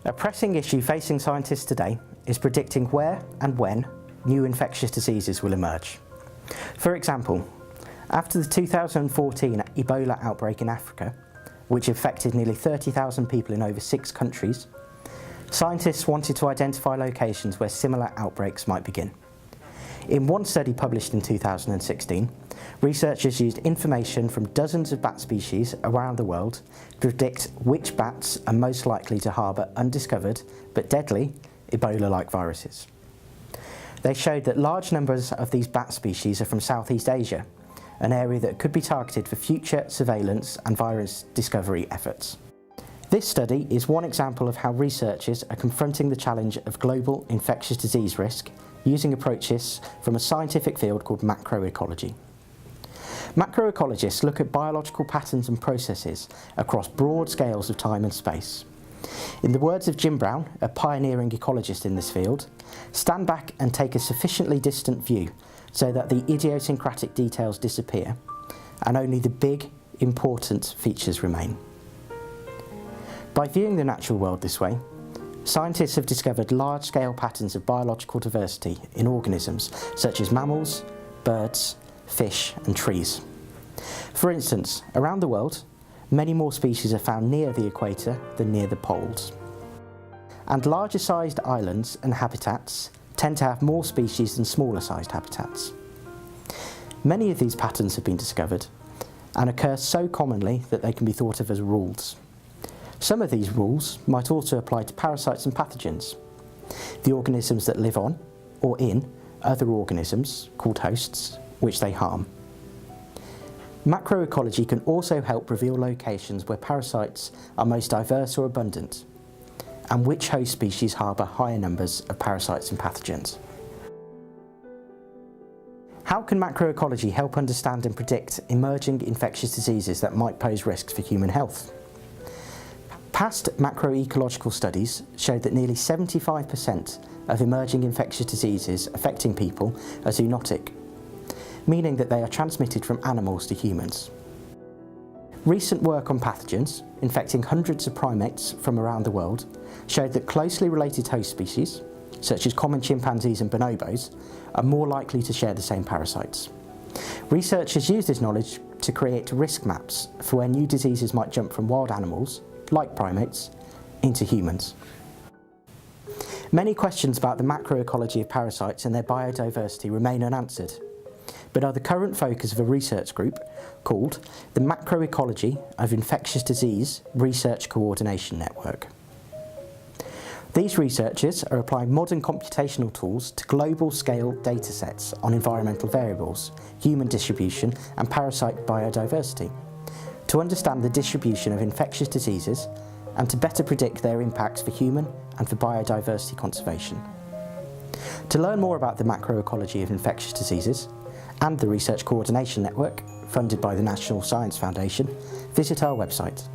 A pressing issue facing scientists today is predicting where and when new infectious diseases will emerge. For example, after the 2014 Ebola outbreak in Africa, which affected nearly 30,000 people in over 6 countries, scientists wanted to identify locations where similar outbreaks might begin. In one study published in 2016, researchers used information from dozens of bat species around the world to predict which bats are most likely to harbour undiscovered but deadly Ebola-like viruses. They showed that large numbers of these bat species are from Southeast Asia, an area that could be targeted for future surveillance and virus discovery efforts. This study is one example of how researchers are confronting the challenge of global infectious disease risk using approaches from a scientific field called macroecology. Macroecologists look at biological patterns and processes across broad scales of time and space. In the words of Jim Brown, a pioneering ecologist in this field, stand back and take a sufficiently distant view so that the idiosyncratic details disappear and only the big, important features remain. By viewing the natural world this way, scientists have discovered large-scale patterns of biological diversity in organisms such as mammals, birds, fish and trees. For instance, around the world, many more species are found near the equator than near the poles. And larger-sized islands and habitats tend to have more species than smaller-sized habitats. Many of these patterns have been discovered and occur so commonly that they can be thought of as rules. Some of these rules might also apply to parasites and pathogens, the organisms that live on or in other organisms called hosts, which they harm. Macroecology can also help reveal locations where parasites are most diverse or abundant, and which host species harbour higher numbers of parasites and pathogens. How can macroecology help understand and predict emerging infectious diseases that might pose risks for human health? Past macroecological studies showed that nearly 75% of emerging infectious diseases affecting people are zoonotic, meaning that they are transmitted from animals to humans. Recent work on pathogens, infecting hundreds of primates from around the world, showed that closely related host species, such as common chimpanzees and bonobos, are more likely to share the same parasites. Researchers use this knowledge to create risk maps for where new diseases might jump from wild animals, like primates, into humans. Many questions about the macroecology of parasites and their biodiversity remain unanswered, but are the current focus of a research group called the Macroecology of Infectious Disease Research Coordination Network. These researchers are applying modern computational tools to global-scale datasets on environmental variables, human distribution and parasite biodiversity, to understand the distribution of infectious diseases and to better predict their impacts for human and for biodiversity conservation. To learn more about the macroecology of infectious diseases and the Research Coordination Network, funded by the National Science Foundation, visit our website.